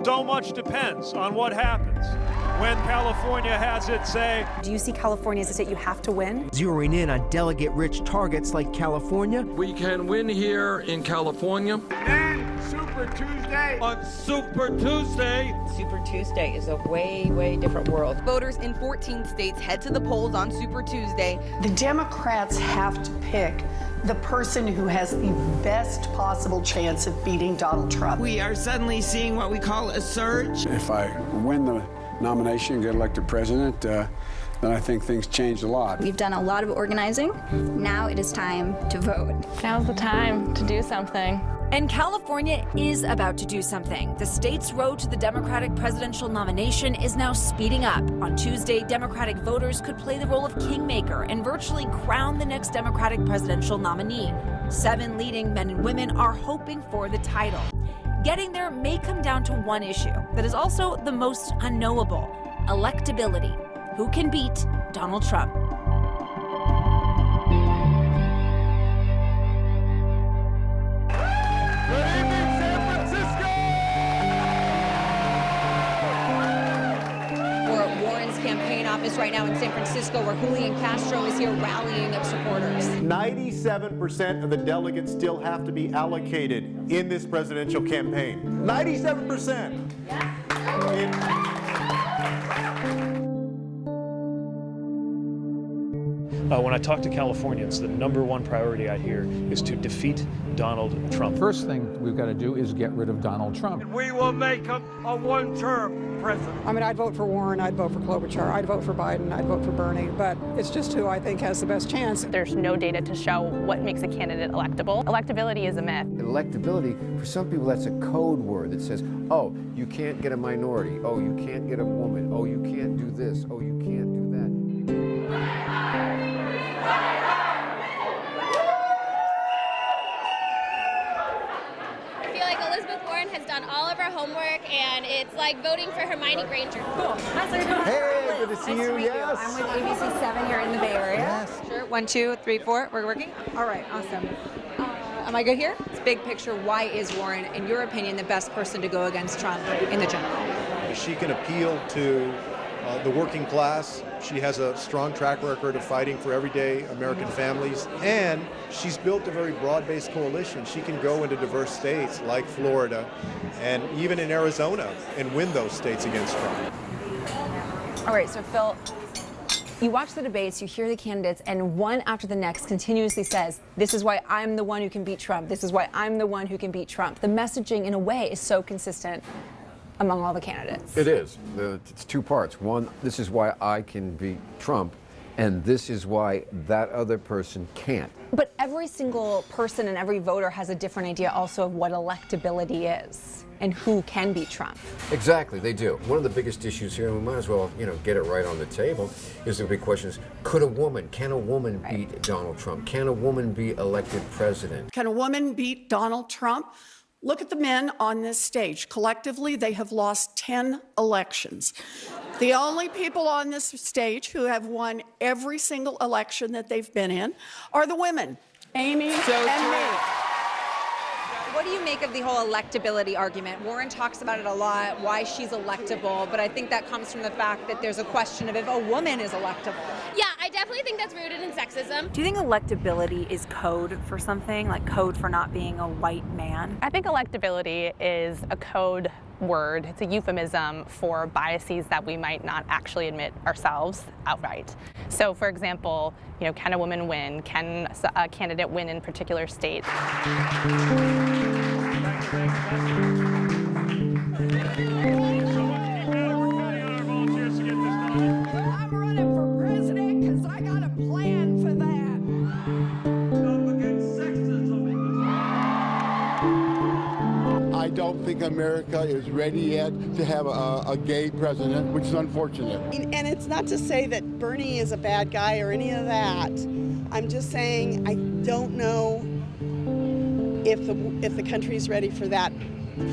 So much depends on what happens when California has its say. Do you see California as a state you have to win? Zeroing in on delegate-rich targets like California. We can win here in California. And Super Tuesday. On Super Tuesday. Super Tuesday is a way, way different world. Voters in 14 states head to the polls on Super Tuesday. The Democrats have to pick the person who has the best possible chance of beating Donald Trump. We are suddenly seeing what we call a surge. If I win the nomination, get elected president, then I think things change a lot. We've done a lot of organizing. Now it is time to vote. Now's the time to do something. And California is about to do something. The state's road to the Democratic presidential nomination is now speeding up. On Tuesday, Democratic voters could play the role of kingmaker and virtually crown the next Democratic presidential nominee. 7 leading men and women are hoping for the title. Getting there may come down to one issue that is also the most unknowable: electability. Who can beat Donald Trump? Campaign office right now in San Francisco, where Julian Castro is here rallying up supporters. 97% of the delegates still have to be allocated in this presidential campaign. 97%. When I talk to Californians, the #1 priority I hear is to defeat Donald Trump. First thing we've got to do is get rid of Donald Trump. We will make him a one-term president. I mean, I'd vote for Warren, I'd vote for Klobuchar, I'd vote for Biden, I'd vote for Bernie, but it's just who I think has the best chance. There's no data to show what makes a candidate electable. Electability is a myth. Electability, for some people, that's a code word that says, oh, you can't get a minority, oh, you can't get a woman, oh, you can't do this, oh, you can't do that. Has done all of her homework, and it's like voting for Hermione Granger. Cool. Hey, good to see you. Yes. I'm with ABC 7 here in the Bay Area. Yes. Sure. 1, 2, 3, 4. We're working. All right. Awesome. Am I good here? It's big picture. Why is Warren, in your opinion, the best person to go against Trump in the general? She can appeal to the working class. She has a strong track record of fighting for everyday American families, and she's built a very broad-based coalition. She can go into diverse states like Florida and even in Arizona and win those states against Trump. All right, so Phil, you watch the debates, you hear the candidates, and one after the next continuously says, this is why I'm the one who can beat Trump. This is why I'm the one who can beat Trump. The messaging, in a way, is so consistent among all the candidates. It is. It's 2 parts. One, this is why I can beat Trump, and this is why that other person can't. But every single person and every voter has a different idea also of what electability is and who can beat Trump. Exactly, they do. One of the biggest issues here, and we might as well, get it right on the table, is the big question is, can a woman beat Donald Trump? Can a woman be elected president? Can a woman beat Donald Trump? Look at the men on this stage. Collectively, they have lost 10 elections. The only people on this stage who have won every single election that they've been in are the women, Amy and me. What do you make of the whole electability argument? Warren talks about it a lot, why she's electable, but I think that comes from the fact that there's a question of if a woman is electable. Yeah, I definitely think that's rooted in sexism. Do you think electability is code for something, like code for not being a white man? I think electability is a code word. It's a euphemism for biases that we might not actually admit ourselves outright. So, for example, can a woman win? Can a candidate win in particular states? I'm running for president because I got a plan for that. I don't think America is ready yet to have a gay president, which is unfortunate. And it's not to say that Bernie is a bad guy or any of that. I'm just saying I don't know if the country's ready for that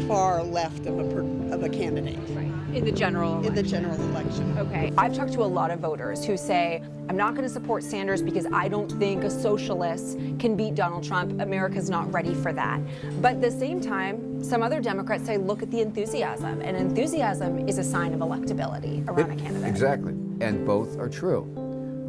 far left of a candidate. Right. In the general election. In the general election. Okay. I've talked to a lot of voters who say, I'm not going to support Sanders because I don't think a socialist can beat Donald Trump. America's not ready for that. But at the same time, some other Democrats say, look at the enthusiasm. And enthusiasm is a sign of electability around a candidate. Exactly. And both are true.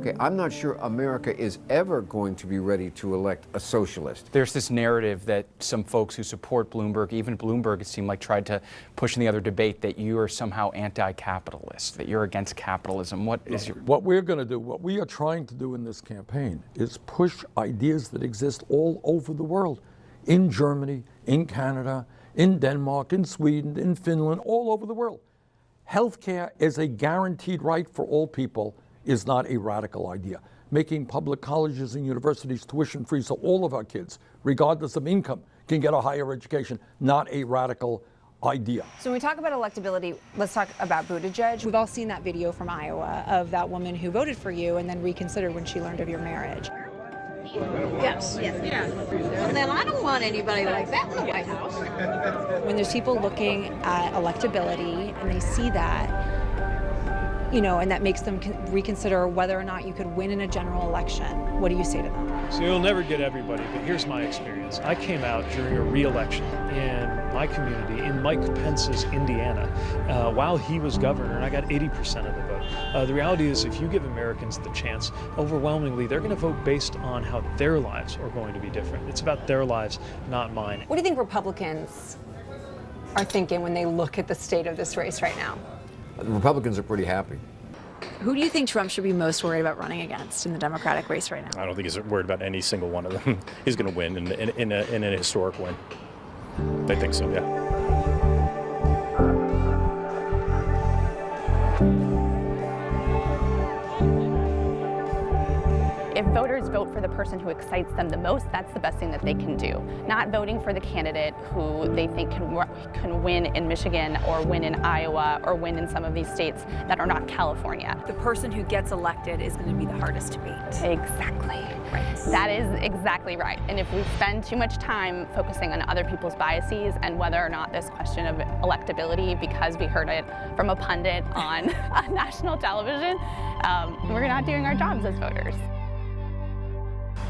Okay, I'm not sure America is ever going to be ready to elect a socialist. There's this narrative that some folks who support Bloomberg, even Bloomberg, it seemed like tried to push in the other debate that you are somehow anti-capitalist, that you're against capitalism. What is your... What we're going to do, what we are trying to do in this campaign is push ideas that exist all over the world. In Germany, in Canada, in Denmark, in Sweden, in Finland, all over the world. Healthcare is a guaranteed right for all people is not a radical idea. Making public colleges and universities tuition-free so all of our kids, regardless of income, can get a higher education, not a radical idea. So when we talk about electability, let's talk about Buttigieg. We've all seen that video from Iowa of that woman who voted for you and then reconsidered when she learned of your marriage. Yes. Yeah. Well, then I don't want anybody like that in the White House. When there's people looking at electability and they see that, you know, and that makes them reconsider whether or not you could win in a general election, what do you say to them? So you'll never get everybody, but here's my experience. I came out during a re-election in my community in Mike Pence's Indiana while he was governor, and I got 80% of the vote. The reality is if you give Americans the chance, overwhelmingly, they're going to vote based on how their lives are going to be different. It's about their lives, not mine. What do you think Republicans are thinking when they look at the state of this race right now? The Republicans are pretty happy. Who do you think Trump should be most worried about running against in the Democratic race right now? I don't think he's worried about any single one of them. He's going to win in a historic win. I think so, yeah. If voters vote for the person who excites them the most, that's the best thing that they can do. Not voting for the candidate who they think can win in Michigan or win in Iowa or win in some of these states that are not California. The person who gets elected is going to be the hardest to beat. Exactly. Right. That is exactly right. And if we spend too much time focusing on other people's biases and whether or not this question of electability, because we heard it from a pundit on national television, we're not doing our jobs as voters.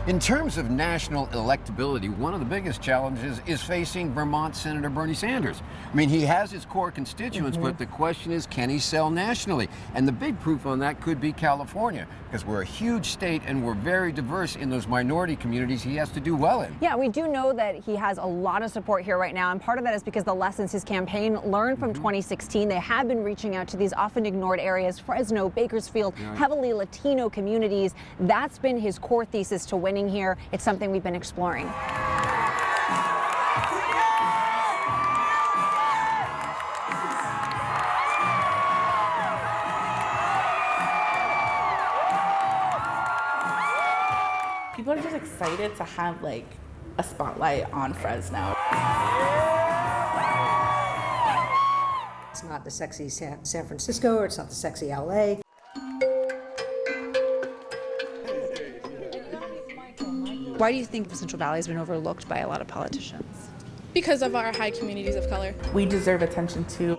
In terms of national electability, one of the biggest challenges is facing Vermont Senator Bernie Sanders. I mean, he has his core constituents, but the question is, can he sell nationally? And the big proof on that could be California, because we're a huge state and we're very diverse in those minority communities he has to do well in. Yeah, we do know that he has a lot of support here right now, and part of that is because the lessons his campaign learned from 2016, they have been reaching out to these often ignored areas, Fresno, Bakersfield, heavily Latino communities. That's been his core thesis to winning here. It's something we've been exploring. People are just excited to have like a spotlight on Fresno. It's not the sexy San Francisco, or it's not the sexy LA. Why do you think the Central Valley has been overlooked by a lot of politicians? Because of our high communities of color. We deserve attention too.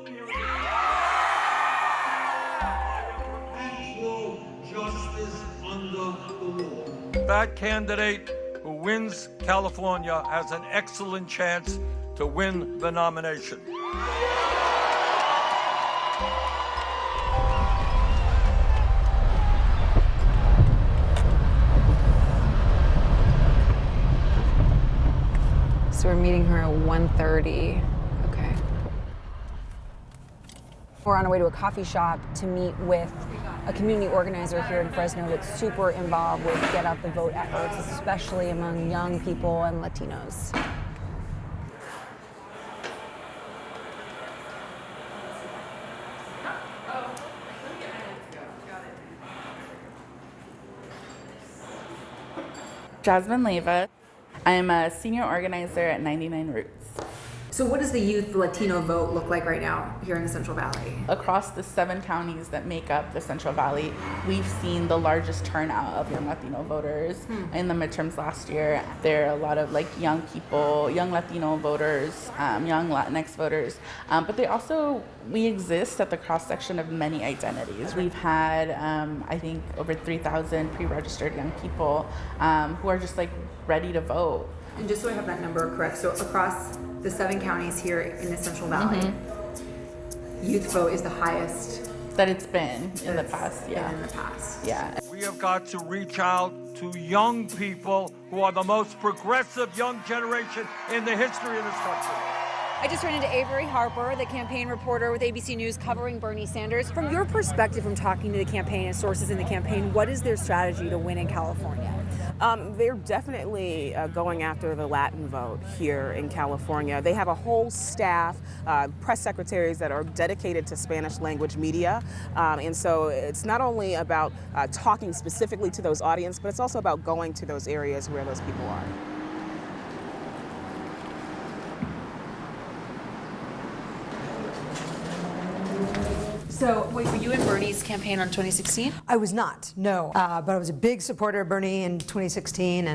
That candidate who wins California has an excellent chance to win the nomination. So we're meeting her at 1:30. Okay. We're on our way to a coffee shop to meet with a community organizer here in Fresno that's super involved with get out the vote efforts, especially among young people and Latinos. Jasmine Leyva. I'm a senior organizer at 99 Roots. So what does the youth Latino vote look like right now here in the Central Valley? Across the 7 counties that make up the Central Valley, we've seen the largest turnout of young Latino voters in the midterms last year. There are a lot of like young people, young Latino voters, young Latinx voters, but we exist at the cross-section of many identities. We've had, I think, over 3,000 pre-registered young people who are just like ready to vote. And just so I have that number correct, so across the 7 counties here in the Central Valley, youth vote is the highest that it's been in the past. In the past. Yeah. We have got to reach out to young people who are the most progressive young generation in the history of this country. I just ran into Avery Harper, the campaign reporter with ABC News covering Bernie Sanders. From your perspective, from talking to the campaign and sources in the campaign, what is their strategy to win in California? They're definitely going after the Latin vote here in California. They have a whole staff, press secretaries that are dedicated to Spanish language media. And so it's not only about talking specifically to those audience, but it's also about going to those areas where those people are. So, wait, were you in Bernie's campaign on 2016? I was not, no. But I was a big supporter of Bernie in 2016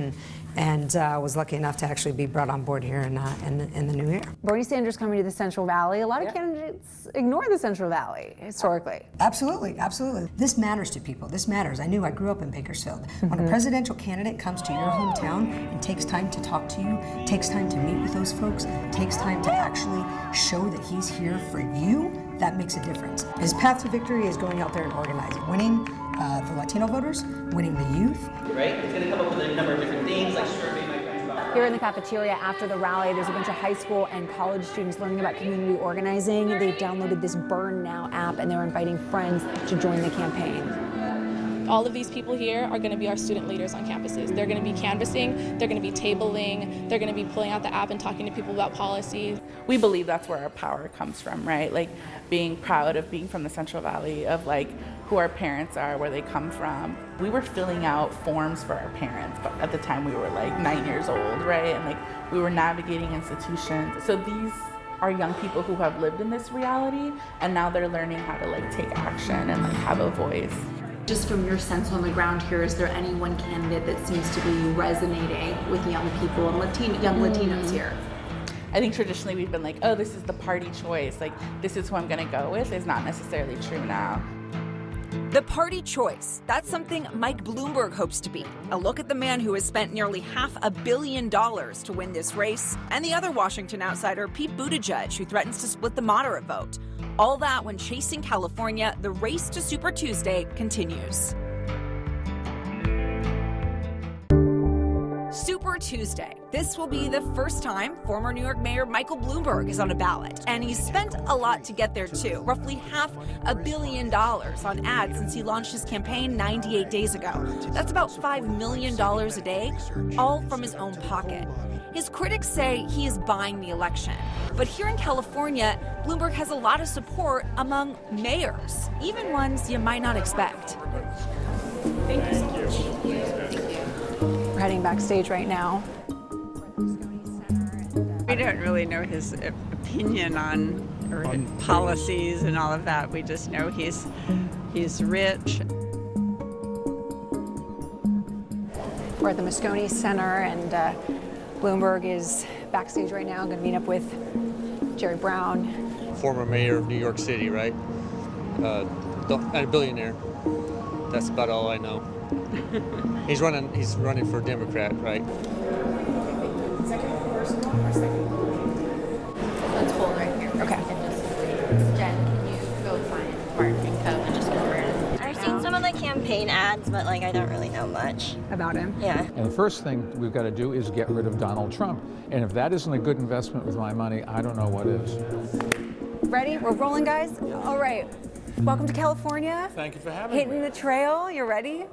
and was lucky enough to actually be brought on board here in the new year. Bernie Sanders coming to the Central Valley. A lot of candidates ignore the Central Valley historically. Absolutely, absolutely. This matters to people. This matters. I grew up in Bakersfield. When a presidential candidate comes to your hometown and takes time to talk to you, takes time to meet with those folks, takes time to actually show that he's here for you, that makes a difference. His path to victory is going out there and organizing, winning the Latino voters, winning the youth. Right? It's going to come up with a number of different things like survey my friends about. Here in the cafeteria after the rally, there's a bunch of high school and college students learning about community organizing. They've downloaded this Burn Now app and they're inviting friends to join the campaign. All of these people here are going to be our student leaders on campuses. They're going to be canvassing, they're going to be tabling, they're going to be pulling out the app and talking to people about policies. We believe that's where our power comes from, right? Like being proud of being from the Central Valley, of like who our parents are, where they come from. We were filling out forms for our parents, but at the time we were like 9 years old, right? And like we were navigating institutions. So these are young people who have lived in this reality and now they're learning how to like take action and like have a voice. Just from your sense on the ground here, is there any one candidate that seems to be resonating with young people and young Latinos here? I think traditionally we've been like, oh, this is the party choice. Like, this is who I'm going to go with is not necessarily true now. The party choice. That's something Mike Bloomberg hopes to be. A look at the man who has spent nearly $500 million to win this race, and the other Washington outsider, Pete Buttigieg, who threatens to split the moderate vote. All that when chasing California, the race to Super Tuesday continues. Super Tuesday. This will be the first time former New York Mayor Michael Bloomberg is on a ballot. And he's spent a lot to get there, too. Roughly $500 million on ads since he launched his campaign 98 days ago. That's about $5 million a day, all from his own pocket. His critics say he is buying the election. But here in California, Bloomberg has a lot of support among mayors, even ones you might not expect. Thank you so much. We're heading backstage right now. We don't really know his opinion on policies and all of that. We just know he's rich. We're at the Moscone Center, and Bloomberg is backstage right now. Going to meet up with Jerry Brown. Former mayor of New York City, right? A billionaire. That's about all I know. He's running for Democrat, right? Second personal or second? Let's hold right here. Okay. Jen, can you go find Mark and Co and just confirm? I've seen some of the campaign ads, but I don't really know much about him. Yeah. And the first thing we've got to do is get rid of Donald Trump. And if that isn't a good investment with my money, I don't know what is. Ready? We're rolling, guys? All right. Welcome to California. Thank you for having Hitting the trail, you ready?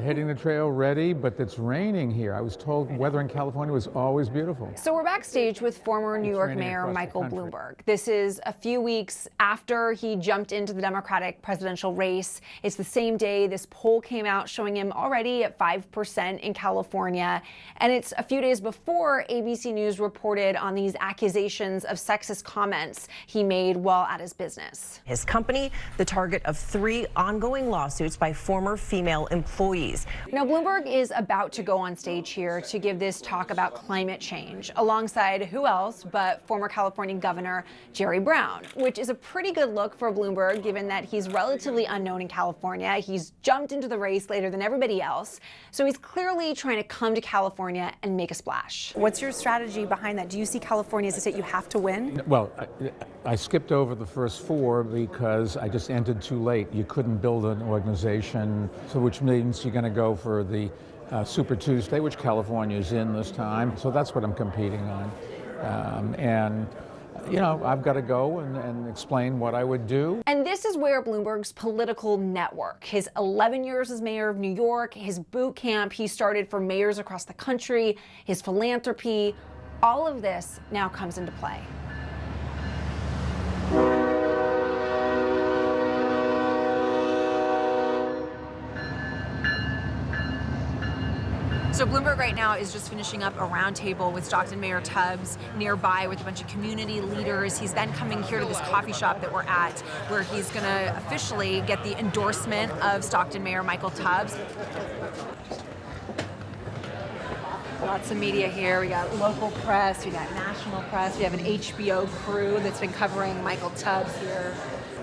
Hitting the trail ready, but it's raining here. I was told weather in California was always beautiful. So we're backstage with former New York Mayor Michael Bloomberg. This is a few weeks after he jumped into the Democratic presidential race. It's the same day this poll came out showing him already at 5% in California. And it's a few days before ABC News reported on these accusations of sexist comments he made while at his business. His company, the target of 3 ongoing lawsuits by former female employees. Now, Bloomberg is about to go on stage here to give this talk about climate change, alongside who else but former California Governor Jerry Brown, which is a pretty good look for Bloomberg, given that he's relatively unknown in California. He's jumped into the race later than everybody else, so he's clearly trying to come to California and make a splash. What's your strategy behind that? Do you see California as a state you have to win? Well, I skipped over the first 4 because I just entered too late. You couldn't build an organization, so which means you're going to go for the Super Tuesday, which California is in this time. So that's what I'm competing on. And you know, I've got to go and explain what I would do. And this is where Bloomberg's political network, his 11 years as mayor of New York, his boot camp he started for mayors across the country, his philanthropy, all of this now comes into play. So Bloomberg right now is just finishing up a roundtable with Stockton Mayor Tubbs nearby with a bunch of community leaders. He's then coming here to this coffee shop that we're at, where he's going to officially get the endorsement of Stockton Mayor Michael Tubbs. Lots of media here. We got local press, we got national press, we have an HBO crew that's been covering Michael Tubbs here.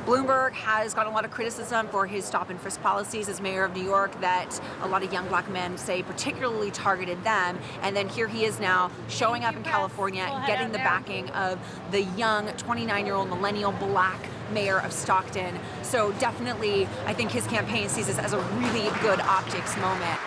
Bloomberg has gotten a lot of criticism for his stop and frisk policies as mayor of New York that a lot of young black men say particularly targeted them. And then here he is now showing up in California, getting the backing of the young 29-year-old millennial black mayor of Stockton. So definitely, I think his campaign sees this as a really good optics moment.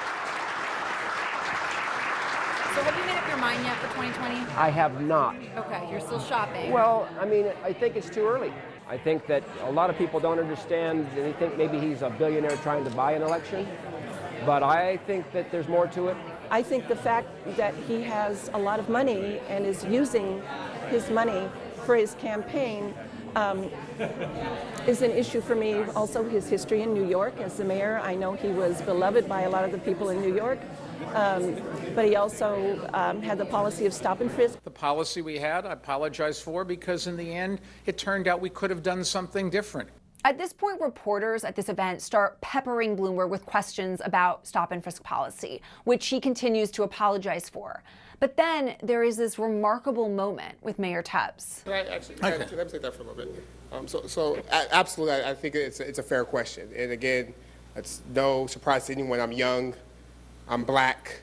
So have you made up your mind yet for 2020? I have not. Okay, you're still shopping. Well, I mean, I think it's too early. I think that a lot of people don't understand. They think maybe he's a billionaire trying to buy an election. But I think that there's more to it. I think the fact that he has a lot of money and is using his money for his campaign is an issue for me. Also, his history in New York as the mayor. I know he was beloved by a lot of the people in New York. But he also had the policy of stop and frisk. The policy we had, I apologize for, because in the end, it turned out we could have done something different. At this point, reporters at this event start peppering Bloomberg with questions about stop and frisk policy, which he continues to apologize for. But then there is this remarkable moment with Mayor Tubbs. Can I actually let me take that for a little bit? Absolutely, I think it's a fair question. And again, it's no surprise to anyone. I'm young. I'm black.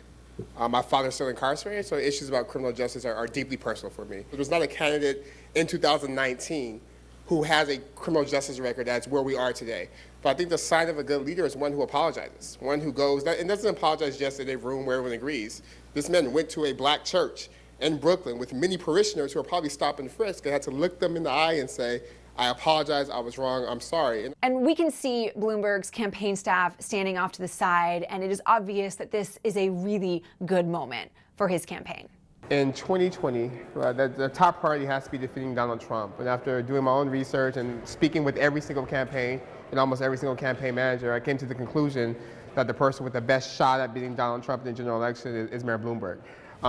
My father's still incarcerated, so issues about criminal justice are deeply personal for me. There's not a candidate in 2019 who has a criminal justice record that's where we are today. But I think the sign of a good leader is one who apologizes, one who goes, and doesn't apologize just in a room where everyone agrees. This man went to a black church in Brooklyn with many parishioners who are probably stop and frisk and had to look them in the eye and say, I apologize, I was wrong, I'm sorry. And we can see Bloomberg's campaign staff standing off to the side, and it is obvious that this is a really good moment for his campaign. In 2020, the top priority has to be defeating Donald Trump. And after doing my own research and speaking with every single campaign and almost every single campaign manager, I came to the conclusion that the person with the best shot at beating Donald Trump in the general election is Mayor Bloomberg.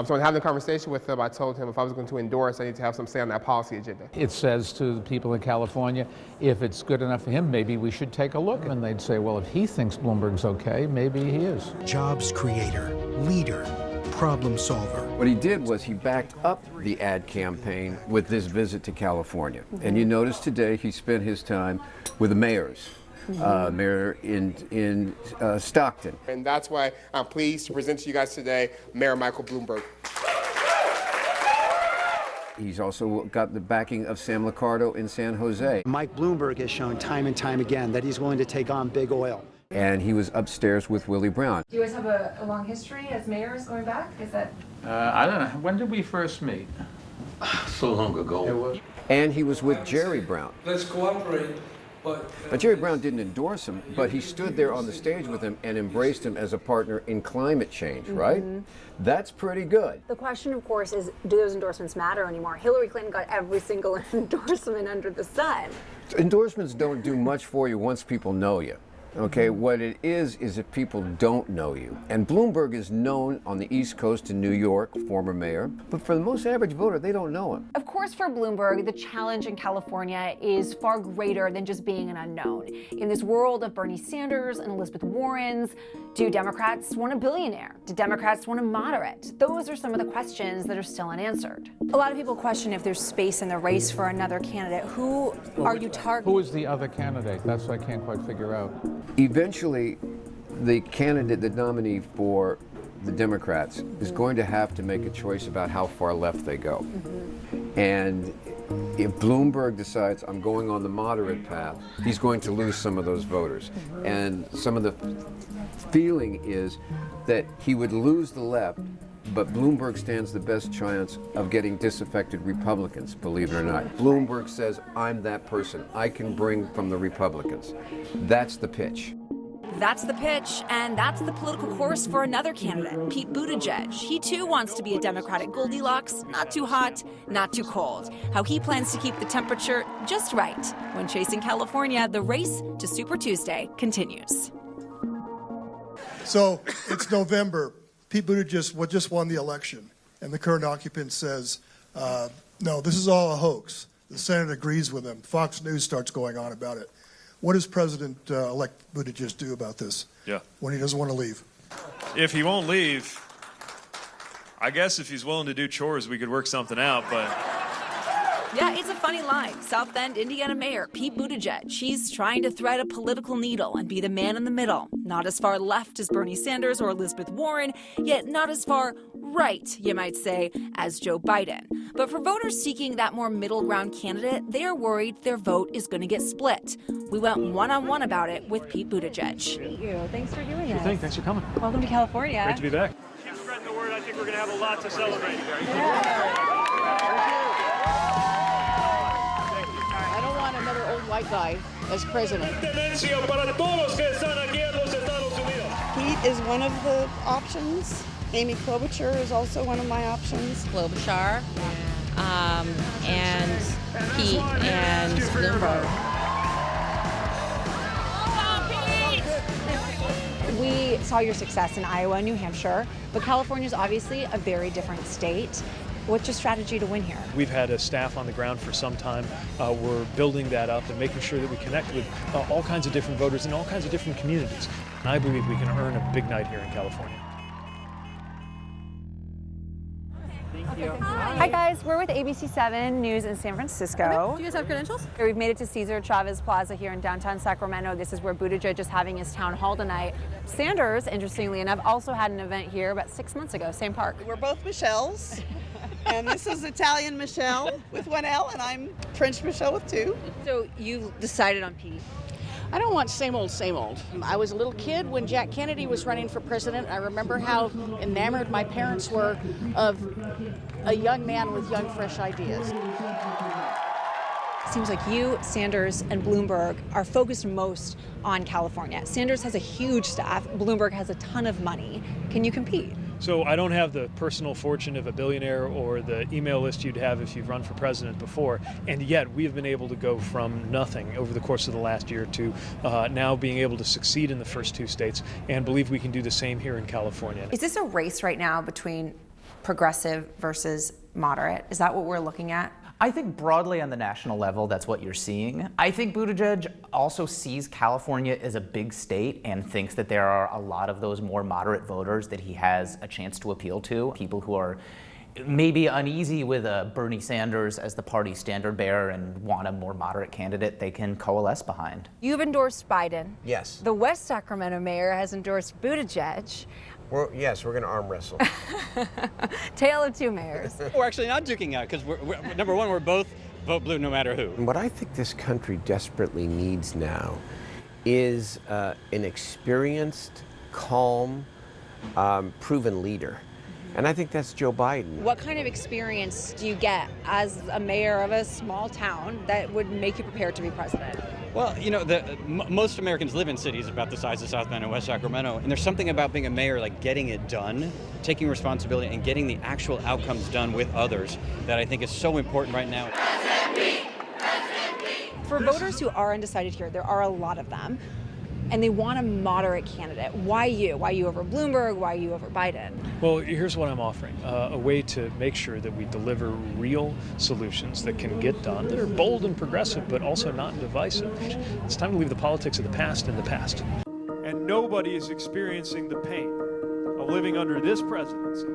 So in having a conversation with him, I told him if I was going to endorse, I need to have some say on that policy agenda. It says to the people in California, if it's good enough for him, maybe we should take a look. And they'd say, well, if he thinks Bloomberg's okay, maybe he is. Jobs creator, leader, problem solver. What he did was he backed up the ad campaign with this visit to California. And you notice today he spent his time with the mayors. Mayor in Stockton. And that's why I'm pleased to present to you guys today Mayor Michael Bloomberg. He's also got the backing of Sam Liccardo in San Jose. Mike Bloomberg has shown time and time again that he's willing to take on big oil. And he was upstairs with Willie Brown. Do you guys have a long history as mayors going back? Is that? I don't know. When did we first meet? So long ago. And he was with Jerry Brown. Let's cooperate But Jerry Brown didn't endorse him, but he stood there on the stage with him and embraced him as a partner in climate change, right? That's pretty good. The question, of course, is do those endorsements matter anymore? Hillary Clinton got every single endorsement under the sun. Endorsements don't do much for you once people know you. Okay, what it is if people don't know you. And Bloomberg is known on the East Coast in New York, former mayor, but for the most average voter, they don't know him. Of course, for Bloomberg, the challenge in California is far greater than just being an unknown. In this world of Bernie Sanders and Elizabeth Warrens, do Democrats want a billionaire? Do Democrats want a moderate? Those are some of the questions that are still unanswered. A lot of people question if there's space in the race for another candidate. Who are you targeting? Who is the other candidate? That's what I can't quite figure out. Eventually, the candidate, the nominee for the Democrats, is going to have to make a choice about how far left they go. And if Bloomberg decides I'm going on the moderate path, he's going to lose some of those voters. And some of the feeling is that he would lose the left, but Bloomberg stands the best chance of getting disaffected Republicans, believe it or not. Bloomberg says, I'm that person. I can bring from the Republicans. That's the pitch. That's the pitch, and that's the political course for another candidate, Pete Buttigieg. He too wants to be a Democratic Goldilocks, not too hot, not too cold. How he plans to keep the temperature just right. When chasing California, the race to Super Tuesday continues. So it's November. Pete Buttigieg just won the election, and the current occupant says, no, this is all a hoax. The Senate agrees with him. Fox News starts going on about it. What does President-elect Buttigieg do about this when he doesn't want to leave? If he won't leave, I guess if he's willing to do chores, we could work something out, but... Yeah, it's a funny line. South Bend, Indiana Mayor Pete Buttigieg. He's trying to thread a political needle and be the man in the middle. Not as far left as Bernie Sanders or Elizabeth Warren, yet not as far right, you might say, as Joe Biden. But for voters seeking that more middle ground candidate, they are worried their vote is going to get split. We went one-on-one about it with Pete Buttigieg. Thank you. Thanks for doing Sure this. thing. Thanks for coming. Welcome to California. Great to be back. Keep spreading the word. I think we're going to have a lot to celebrate. I don't want another old white guy as president. Pete is one of the options. Amy Klobuchar is also one of my options. Klobuchar, and Pete and Bloomberg. We saw your success in Iowa and New Hampshire, but California is obviously a very different state. What's your strategy to win here? We've had a staff on the ground for some time. We're building that up and making sure that we connect with all kinds of different voters in all kinds of different communities. And I believe we can earn a big night here in California. Hi guys, we're with ABC7 News in San Francisco. Do you guys have credentials? We've made it to Cesar Chavez Plaza here in downtown Sacramento. This is where Buttigieg is having his town hall tonight. Sanders, interestingly enough, also had an event here about 6 months ago, same park. We're both Michelles, and this is Italian Michelle with one L, and I'm French Michelle with two. So you decided on Pete. I don't want same old, same old. I was a little kid when Jack Kennedy was running for president. I remember how enamored my parents were of a young man with young, fresh ideas. Seems like you, Sanders, and Bloomberg are focused most on California. Sanders has a huge staff. Bloomberg has a ton of money. Can you compete? So I don't have the personal fortune of a billionaire or the email list you'd have if you've run for president before, and yet we have been able to go from nothing over the course of the last year to now being able to succeed in the first two states, and believe we can do the same here in California. Is this a race right now between progressive versus moderate? Is that what we're looking at? I think broadly on the national level, that's what you're seeing. I think Buttigieg also sees California as a big state and thinks that there are a lot of those more moderate voters that he has a chance to appeal to. People who are maybe uneasy with Bernie Sanders as the party standard bearer and want a more moderate candidate they can coalesce behind. You've endorsed Biden. Yes. The West Sacramento mayor has endorsed Buttigieg. Yes, we're going to arm wrestle. Tale of two mayors. We're actually not duking out because number one, we're both vote blue no matter who. What I think this country desperately needs now is an experienced, calm, proven leader. And I think that's Joe Biden. What kind of experience do you get as a mayor of a small town that would make you prepared to be president? Well, you know, most Americans live in cities about the size of South Bend and West Sacramento, and there's something about being a mayor, like getting it done, taking responsibility, and getting the actual outcomes done with others that I think is so important right now. For voters who are undecided here, there are a lot of them, and they want a moderate candidate. Why you? Why you over Bloomberg? Why you over Biden? Well, here's what I'm offering, a way to make sure that we deliver real solutions that can get done, that are bold and progressive, but also not divisive. It's time to leave the politics of the past in the past. And nobody is experiencing the pain of living under this presidency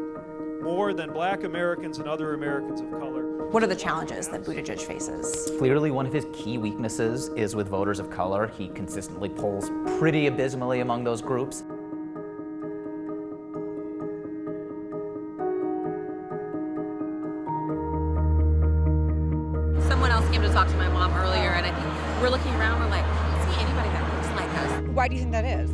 more than Black Americans and other Americans of color. What are the challenges that Buttigieg faces? Clearly, one of his key weaknesses is with voters of color. He consistently polls pretty abysmally among those groups. Someone else came to talk to my mom earlier, and I think we're looking around, we're like, I don't see anybody that looks like us. Why do you think that is?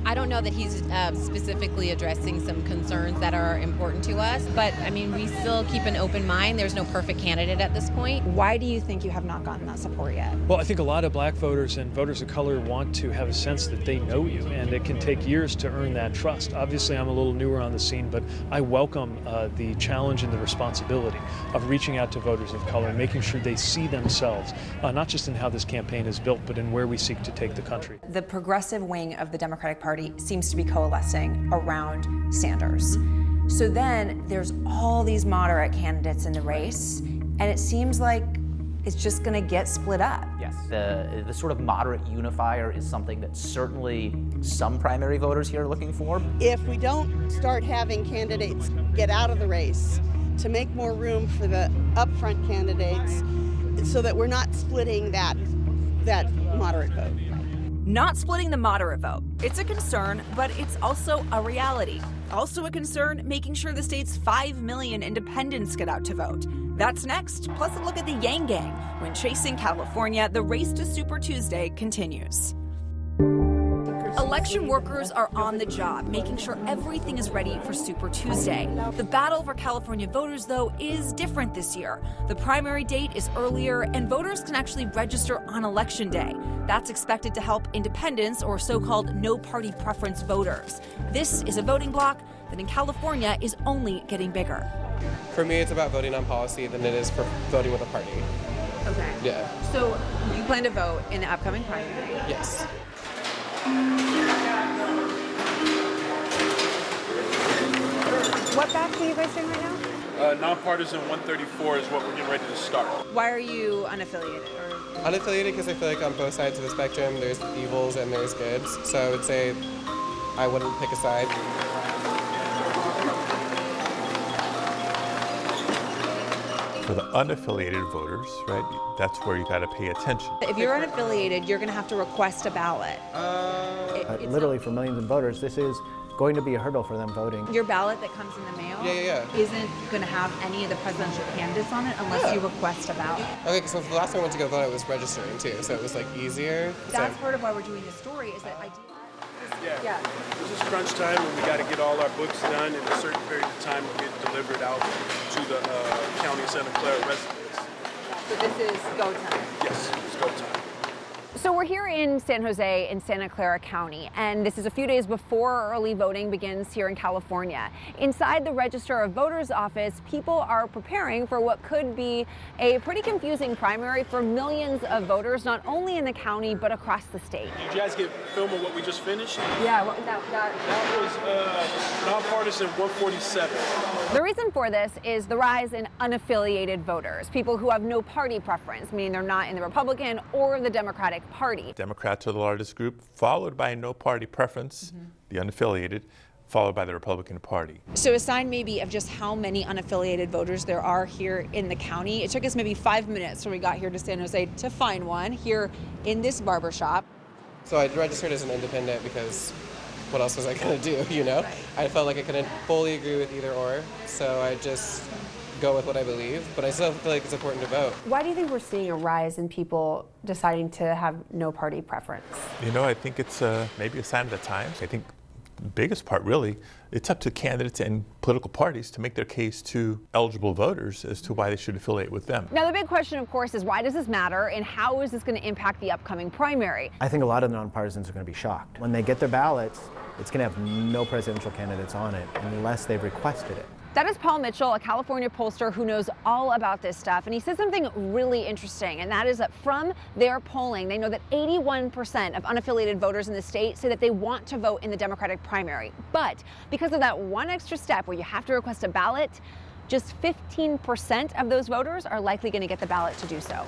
I don't know that he's specifically addressing some concerns that are important to us, but I mean, we still keep an open mind. There's no perfect candidate at this point. Why do you think you have not gotten that support yet? Well, I think a lot of black voters and voters of color want to have a sense that they know you, and it can take years to earn that trust. Obviously, I'm a little newer on the scene, but I welcome the challenge and the responsibility of reaching out to voters of color and making sure they see themselves, not just in how this campaign is built, but in where we seek to take the country. The progressive wing of the Democratic Party seems to be coalescing around Sanders. So then there's all these moderate candidates in the race, and it seems like it's just going to get split up. Yes, the sort of moderate unifier is something that certainly some primary voters here are looking for. If we don't start having candidates get out of the race to make more room for the upfront candidates so that we're not splitting that moderate vote. Not splitting the moderate vote. It's a concern, but it's also a reality. Also a concern, making sure the state's 5 million independents get out to vote. That's next, plus a look at the Yang Gang. When chasing California, the race to Super Tuesday continues. Election workers are on the job, making sure everything is ready for Super Tuesday. The battle for California voters, though, is different this year. The primary date is earlier, and voters can actually register on Election Day. That's expected to help independents, or so-called no-party preference voters. This is a voting bloc that in California is only getting bigger. For me, it's about voting on policy than it is for voting with a party. Okay. Yeah. So you plan to vote in the upcoming primary? Yes. What batch are you guys doing right now? Nonpartisan 134 is what we're getting ready to start. Why are you unaffiliated? Unaffiliated because I feel like on both sides of the spectrum, there's evils and there's goods. So I would say I wouldn't pick a side. For the unaffiliated voters, right, that's where you got to pay attention. If you're unaffiliated, you're going to have to request a ballot. Literally, for millions of voters, this is going to be a hurdle for them voting. Your ballot that comes in the mail Yeah. isn't going to have any of the presidential candidates on it unless you request a ballot. Okay, so the last time I went to go vote, I was registering too, so it was like easier. That's part of why we're doing this story, is that Yeah. This is crunch time when we got to get all our books done in a certain period of time to get delivered out to the County of Santa Clara residents. So this is go time. Yes, it's go time. So we're here in San Jose in Santa Clara County, and this is a few days before early voting begins here in California. Inside the Register of Voters office, people are preparing for what could be a pretty confusing primary for millions of voters, not only in the county, but across the state. Did you guys get film of what we just finished? Yeah, that was nonpartisan 147. The reason for this is the rise in unaffiliated voters, people who have no party preference, meaning they're not in the Republican or the Democratic Party. Democrats are the largest group, followed by no party preference, the unaffiliated, followed by the Republican Party. So a sign maybe of just how many unaffiliated voters there are here in the county. It took us maybe 5 minutes when we got here to San Jose to find one here in this barber shop. So I registered as an independent because what else was I going to do, you know? I felt like I couldn't fully agree with either or, so I just go with what I believe, but I still feel like it's important to vote. Why do you think we're seeing a rise in people deciding to have no party preference? You know, I think it's maybe a sign of the times. I think the biggest part really, it's up to candidates and political parties to make their case to eligible voters as to why they should affiliate with them. Now, the big question, of course, is why does this matter and how is this going to impact the upcoming primary? I think a lot of the nonpartisans are going to be shocked. When they get their ballots, it's going to have no presidential candidates on it unless they've requested it. That is Paul Mitchell, a California pollster who knows all about this stuff. And he said something really interesting, and that is that from their polling, they know that 81% of unaffiliated voters in the state say that they want to vote in the Democratic primary. But because of that one extra step where you have to request a ballot, just 15% of those voters are likely going to get the ballot to do so.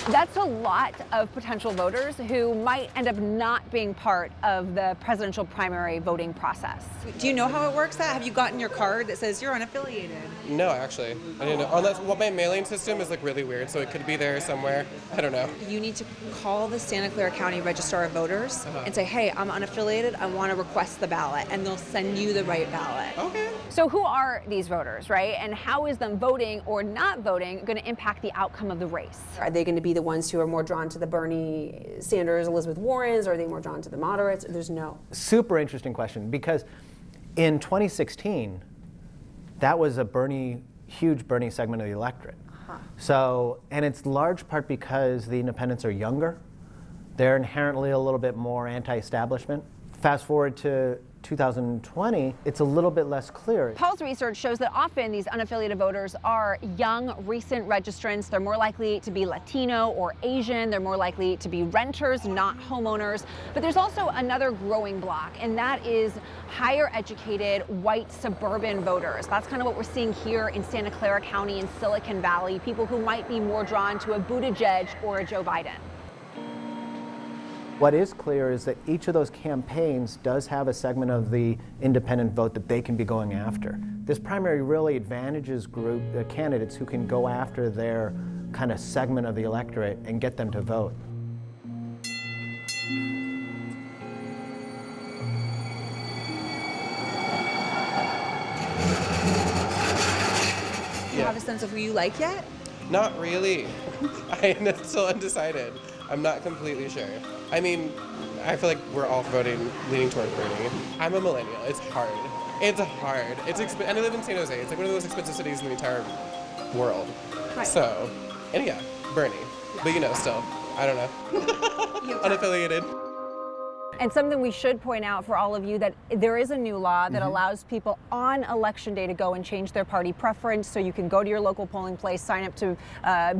That's a lot of potential voters who might end up not being part of the presidential primary voting process. Do you know how it works? Have you gotten your card that says you're unaffiliated? No, actually, I didn't know. Unless, well, my mailing system is like really weird, so it could be there somewhere. I don't know. You need to call the Santa Clara County Registrar of Voters and say, hey, I'm unaffiliated, I want to request the ballot, and they'll send you the right ballot. Okay. So who are these voters, right? And how is them voting or not voting going to impact the outcome of the race? Are they going to be the ones who are more drawn to the Bernie Sanders, Elizabeth Warrens? Or are they more drawn to the moderates? There's no. Super interesting question, because in 2016, that was a huge Bernie segment of the electorate. So, and it's large part because the independents are younger. They're inherently a little bit more anti-establishment. Fast forward to 2020, it's a little bit less clear. Paul's research shows that often these unaffiliated voters are young, recent registrants. They're more likely to be Latino or Asian. They're more likely to be renters, not homeowners. But there's also another growing block, and that is higher educated, white suburban voters. That's kind of what we're seeing here in Santa Clara County and Silicon Valley, people who might be more drawn to a Buttigieg or a Joe Biden. What is clear is that each of those campaigns does have a segment of the independent vote that they can be going after. This primary really advantages the candidates who can go after their kind of segment of the electorate and get them to vote. Do you have a sense of who you like yet? Not really. I'm still undecided. I'm not completely sure. I mean, I feel like we're all leaning toward Bernie. I'm a millennial. It's hard. It's hard. And I live in San Jose. It's like one of the most expensive cities in the entire world. Right. So, and yeah, Bernie. But still, I don't know. Unaffiliated. And something we should point out for all of you, that there is a new law that allows people on election day to go and change their party preference. So you can go to your local polling place, sign up to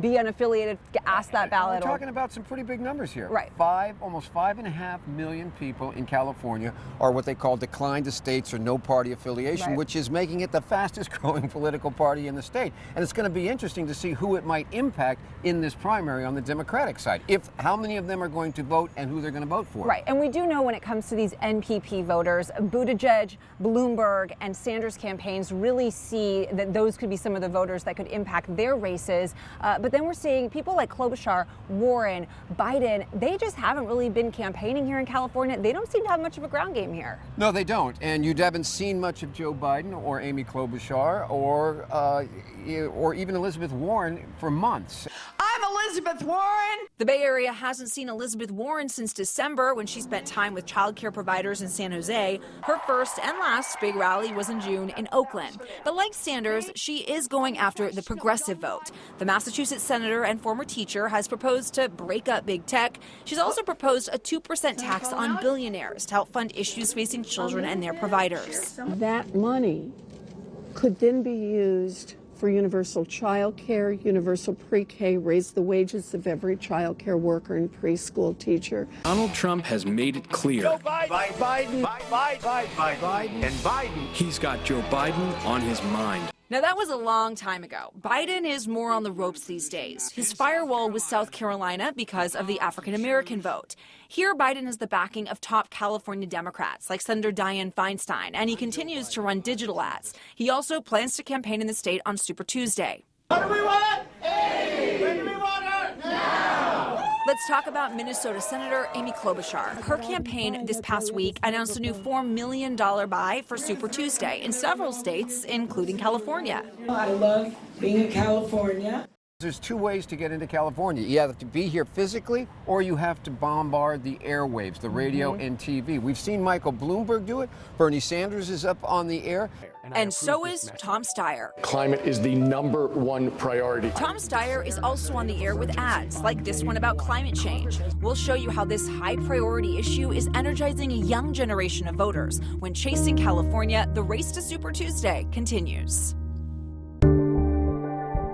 be unaffiliated, ask that ballot. We're talking about some pretty big numbers here. Right. Almost 5.5 million people in California are what they call declined estates or no party affiliation, which is making it the fastest growing political party in the state. And it's going to be interesting to see who it might impact in this primary on the Democratic side. How many of them are going to vote and who they're going to vote for. Right. And we do know when it comes to these NPP voters, Buttigieg, Bloomberg, and Sanders campaigns really see that those could be some of the voters that could impact their races. But then we're seeing people like Klobuchar, Warren, Biden, they just haven't really been campaigning here in California. They don't seem to have much of a ground game here. No, they don't. And you haven't seen much of Joe Biden or Amy Klobuchar or even Elizabeth Warren for months. I'm Elizabeth Warren. The Bay Area hasn't seen Elizabeth Warren since December, when she spent time with child care providers in San Jose. Her first and last big rally was in June in Oakland. But like Sanders, she is going after the progressive vote. The Massachusetts senator and former teacher has proposed to break up big tech. She's also proposed a 2% tax on billionaires to help fund issues facing children and their providers. That money could then be used for universal child care, universal pre-K, raise the wages of every child care worker and preschool teacher. Donald Trump has made it clear. Joe Biden. He's got Joe Biden on his mind. Now, that was a long time ago. Biden is more on the ropes these days. His firewall was South Carolina because of the African-American vote. Here, Biden has the backing of top California Democrats like Senator Dianne Feinstein, and he continues to run digital ads. He also plans to campaign in the state on Super Tuesday. What do we want? Hey! When do we want her? Now! Let's talk about Minnesota Senator Amy Klobuchar. Her campaign this past week announced a new $4 million buy for Super Tuesday in several states, including California. I love being in California. There's two ways to get into California. You have to be here physically, or you have to bombard the airwaves, the radio and TV. We've seen Michael Bloomberg do it. Bernie Sanders is up on the air. And so is Tom Steyer. Climate is the #1 priority. Tom Steyer is also on the air with ads like this one about climate change. We'll show you how this high priority issue is energizing a young generation of voters. When Chasing California, the race to Super Tuesday continues.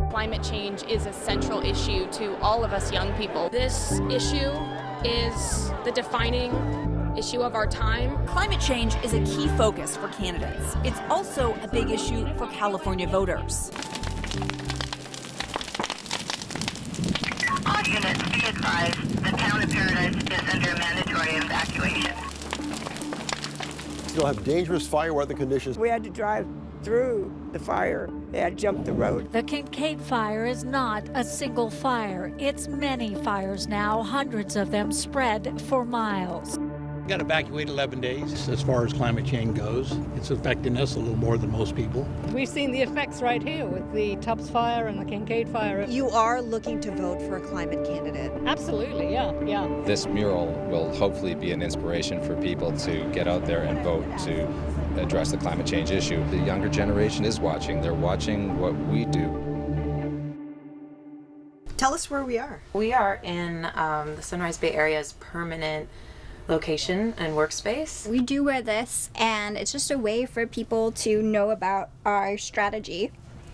Climate change is a central issue to all of us young people. This issue is the defining issue of our time. Climate change is a key focus for candidates. It's also a big issue for California voters. All units, be advised, the town of Paradise is under mandatory evacuation. You'll have dangerous fire weather conditions. We had to drive through the fire. They had jumped the road. The Kincaid fire is not a single fire. It's many fires now, hundreds of them spread for miles. Got evacuated 11 days. As far as climate change goes, it's affecting us a little more than most people. We've seen the effects right here with the Tubbs fire and the Kincaid fire. You are looking to vote for a climate candidate? Absolutely, yeah. This mural will hopefully be an inspiration for people to get out there and vote to address the climate change issue. The younger generation is watching. They're watching what we do. Tell us where we are. We are in the Sunrise Bay Area's permanent location and workspace. We do wear this, and it's just a way for people to know about our strategy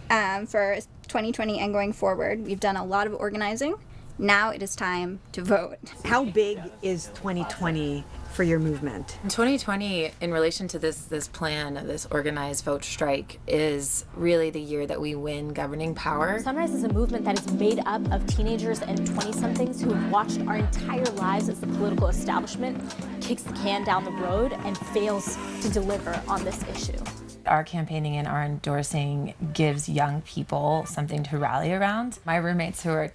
for 2020 and going forward. We've done a lot of organizing. Now it is time to vote. How big is 2020 for your movement? 2020, in relation to this plan, this organized vote strike, is really the year that we win governing power. Sunrise is a movement that is made up of teenagers and 20-somethings who have watched our entire lives as the political establishment kicks the can down the road and fails to deliver on this issue. Our campaigning and our endorsing gives young people something to rally around. My roommates who are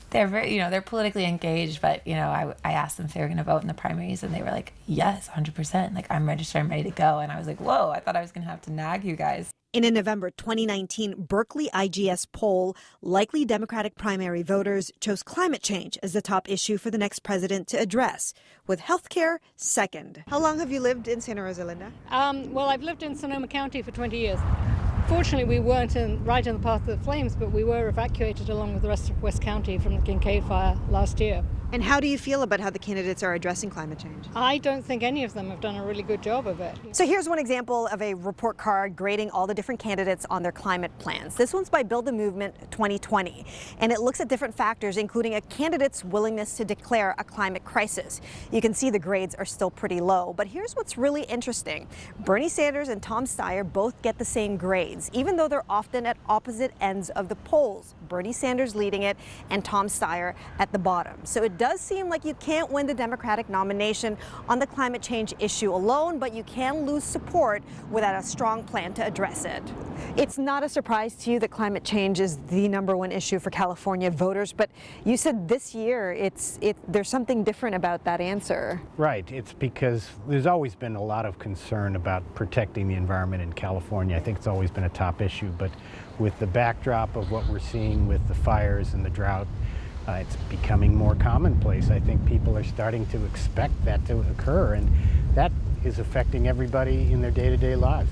they're very, they're politically engaged, but, I asked them if they were going to vote in the primaries, and they were like, yes, 100%. Like, I'm registered, I'm ready to go. And I was like, whoa, I thought I was going to have to nag you guys. In a November 2019 Berkeley IGS poll, likely Democratic primary voters chose climate change as the top issue for the next president to address, with healthcare second. How long have you lived in Santa Rosa, Linda? Well, I've lived in Sonoma County for 20 years. Fortunately, we weren't right in the path of the flames, but we were evacuated along with the rest of West County from the Kincaid fire last year. And how do you feel about how the candidates are addressing climate change? I don't think any of them have done a really good job of it. So here's one example of a report card grading all the different candidates on their climate plans. This one's by Build the Movement 2020, and it looks at different factors, including a candidate's willingness to declare a climate crisis. You can see the grades are still pretty low, but here's what's really interesting. Bernie Sanders and Tom Steyer both get the same grades, even though they're often at opposite ends of the polls. Bernie Sanders leading it and Tom Steyer at the bottom. So it does seem like you can't win the Democratic nomination on the climate change issue alone, but you can lose support without a strong plan to address it. It's not a surprise to you that climate change is the #1 issue for California voters, but you said this year there's something different about that answer. Right. It's because there's always been a lot of concern about protecting the environment in California. I think it's always been a top issue, but with the backdrop of what we're seeing with the fires and the drought, it's becoming more commonplace. I think people are starting to expect that to occur, and that is affecting everybody in their day-to-day lives.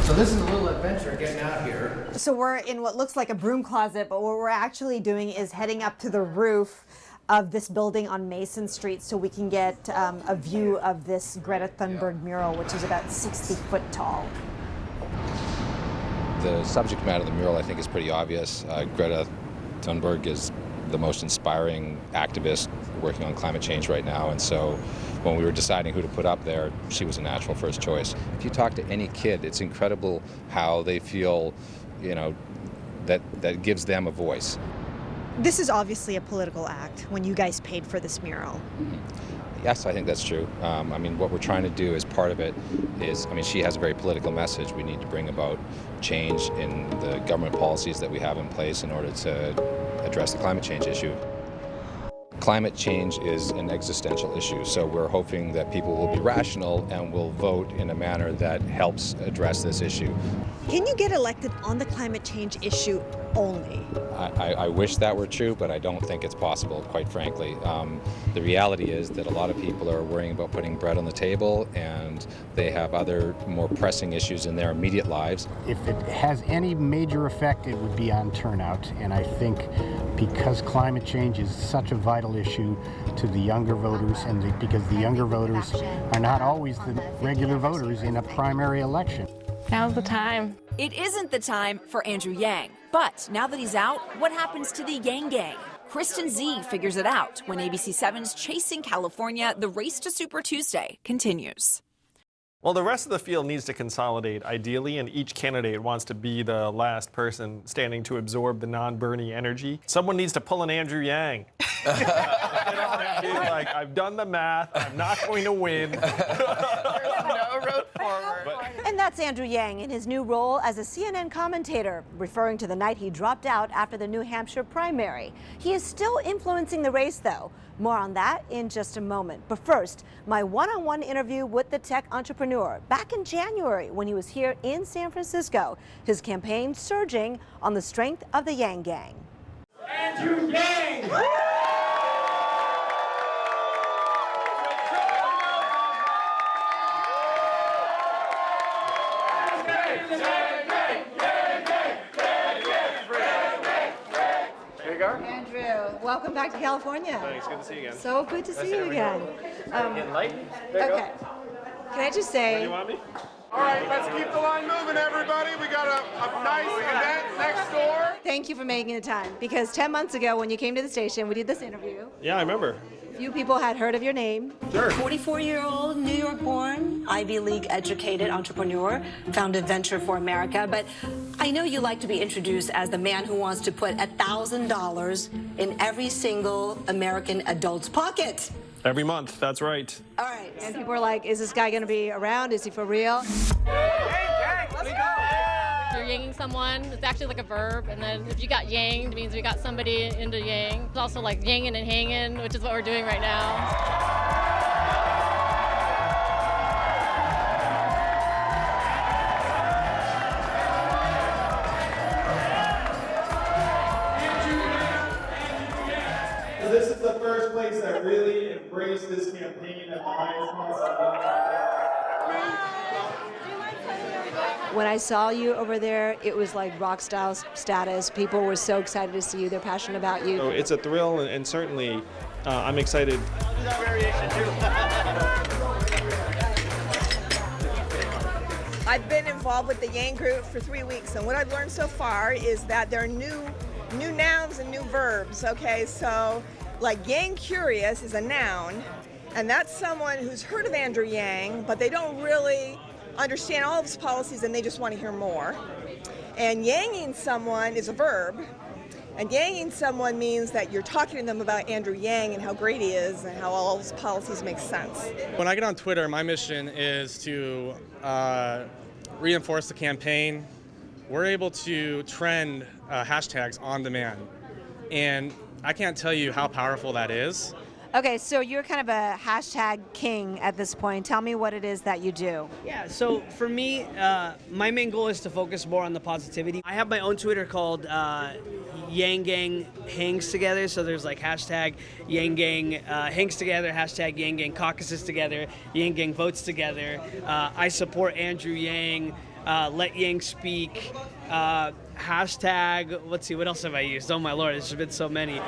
So this is a little adventure getting out here. So we're in what looks like a broom closet, but what we're actually doing is heading up to the roof of this building on Mason Street so we can get a view of this Greta Thunberg mural, which is about 60 foot tall. The subject matter of the mural, I think, is pretty obvious. Greta Thunberg is the most inspiring activist working on climate change right now, and so when we were deciding who to put up there, she was a natural first choice. If you talk to any kid, it's incredible how they feel, that gives them a voice. This is obviously a political act when you guys paid for this mural. Yes, I think that's true. What we're trying to do as part of it is, she has a very political message. We need to bring about change in the government policies that we have in place in order to address the climate change issue. Climate change is an existential issue, so we're hoping that people will be rational and will vote in a manner that helps address this issue. Can you get elected on the climate change issue only? I wish that were true, but I don't think it's possible, quite frankly. The reality is that a lot of people are worrying about putting bread on the table, and they have other more pressing issues in their immediate lives. If it has any major effect, it would be on turnout, and I think because climate change is such a vital issue to the younger voters, and because the younger voters are not always the regular voters in a primary election. Now's the time. It isn't the time for Andrew Yang. But now that he's out, what happens to the Yang Gang? Kristen Z figures it out when ABC 7's Chasing California, the race to Super Tuesday continues. Well, the rest of the field needs to consolidate, ideally, and each candidate wants to be the last person standing to absorb the non-Bernie energy. Someone needs to pull an Andrew Yang. Like, I've done the math, I'm not going to win. No road forward. And that's Andrew Yang in his new role as a CNN commentator, referring to the night he dropped out after the New Hampshire primary. He is still influencing the race, though. More on that in just a moment. But first, my one-on-one interview with the tech entrepreneur back in January when he was here in San Francisco, his campaign surging on the strength of the Yang Gang. Andrew Yang! Andrew, welcome back to California. Thanks, good to see you again. So good to see you again. Enlightened? There you Okay. Can I just say, You want me? All right, let's keep the line moving, everybody. We got a nice event next door. thank you for making the time, because 10 months ago when you came to the station, we did this interview. Yeah, I remember. Few people had heard of your name. Sure. 44-year-old, New York-born, Ivy League-educated entrepreneur, founded Venture for America. But I know you like to be introduced as the man who wants to put $1,000 in every single American adult's pocket. Every month, that's right. All right. And people are like, is this guy going to be around? Is he for real? You're yanging someone, it's actually like a verb, and then if you got yanged, it means we got somebody into yang. It's also like yanging and hanging, which is what we're doing right now. So this is the first place that really embraced this campaign at the highest possible level. When I saw you over there, it was like rock style status. People were so excited to see you. They're passionate about you. So it's a thrill, and certainly I'm excited. I've been involved with the Yang group for 3 weeks, and what I've learned so far is that there are new nouns and new verbs. Okay, so like Yang Curious is a noun, and that's someone who's heard of Andrew Yang, but they don't really understand all of his policies and they just want to hear more. And yanging someone is a verb, and yanging someone means that you're talking to them about Andrew Yang and how great he is and how all his policies make sense. When I get on Twitter, my mission is to reinforce the campaign. We're able to trend hashtags on demand, and I can't tell you how powerful that is. Okay, so you're kind of a hashtag king at this point. Tell me what it is that you do. Yeah, so for me, my main goal is to focus more on the positivity. I have my own Twitter called Yang Gang Hangs Together. So there's like hashtag Yang Gang Hangs Together, hashtag Yang Gang Caucuses Together, Yang Gang Votes Together. I support Andrew Yang, Let Yang Speak, hashtag, let's see, what else have I used? Oh my Lord, there's been so many.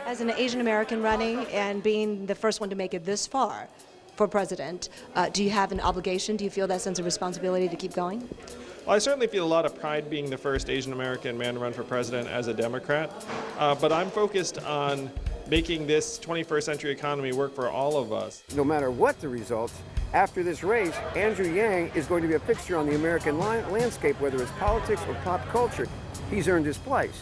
As an Asian American running and being the first one to make it this far for president, do you have an obligation? Do you feel that sense of responsibility to keep going? Well, I certainly feel a lot of pride being the first Asian American man to run for president as a Democrat, but I'm focused on making this 21st century economy work for all of us. No matter what the results, after this race, Andrew Yang is going to be a fixture on the American landscape, whether it's politics or pop culture. He's earned his place.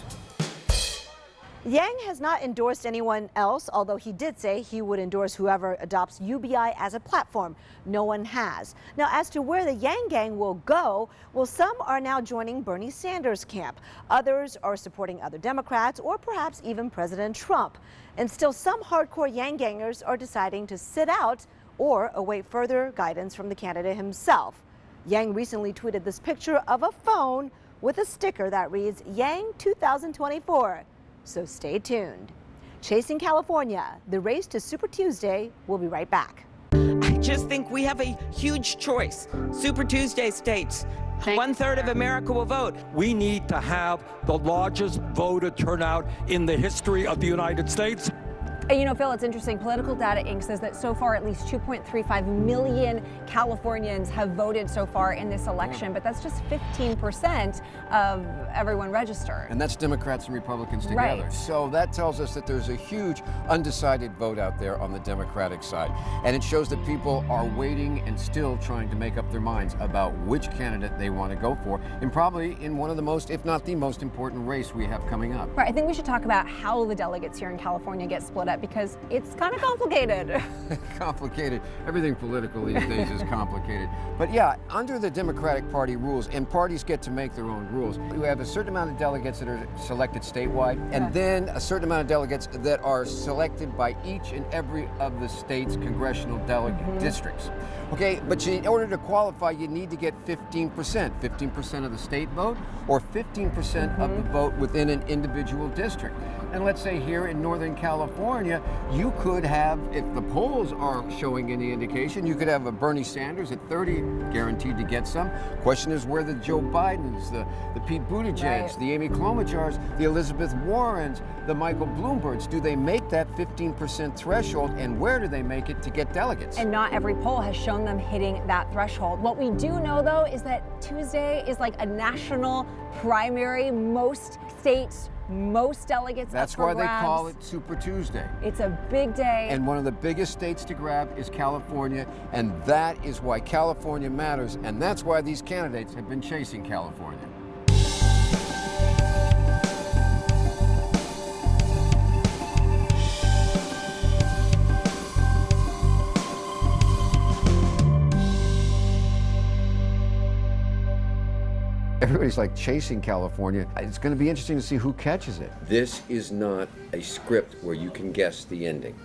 Yang has not endorsed anyone else, although he did say he would endorse whoever adopts UBI as a platform. No one has. Now, as to where the Yang gang will go, well, some are now joining Bernie Sanders' camp. Others are supporting other Democrats or perhaps even President Trump. And still, some hardcore Yang gangers are deciding to sit out or await further guidance from the candidate himself. Yang recently tweeted this picture of a phone with a sticker that reads Yang 2024. So stay tuned. Chasing California, the race to Super Tuesday. We'll be right back. I just think we have a huge choice. Super Tuesday states 1/3 of America will vote. We need to have the largest voter turnout in the history of the United States. And you know, Phil, it's interesting. Political Data Inc. says that so far at least 2.35 million Californians have voted so far in this election, but that's just 15% of everyone registered. And that's Democrats and Republicans together. Right. So that tells us that there's a huge undecided vote out there on the Democratic side. And it shows that people are waiting and still trying to make up their minds about which candidate they want to go for, and probably in one of the most, if not the most important race we have coming up. Right, I think we should talk about how the delegates here in California get split up, because it's kind of complicated. Complicated. Everything political these days is complicated. But yeah, under the Democratic Party rules, and parties get to make their own rules, you have a certain amount of delegates that are selected statewide, and then a certain amount of delegates that are selected by each and every of the state's congressional delegate districts. Okay, but in order to qualify, you need to get 15%. 15% of the state vote, or 15% of the vote within an individual district. And let's say here in Northern California, you could have, if the polls are showing any indication, you could have a Bernie Sanders at 30, guaranteed to get some. Question is where the Joe Bidens, the Pete Buttigieg, the Amy Klobuchars, the Elizabeth Warrens, the Michael Bloombergs, do they make that 15% threshold, and where do they make it to get delegates? And not every poll has shown them hitting that threshold. What we do know, though, is that Tuesday is like a national primary. Most states, most delegates. That's why they call it Super Tuesday. It's a big day. And one of the biggest states to grab is California, and that is why California matters, and that's why these candidates have been chasing California. Everybody's like chasing California. It's going to be interesting to see who catches it. This is not a script where you can guess the ending.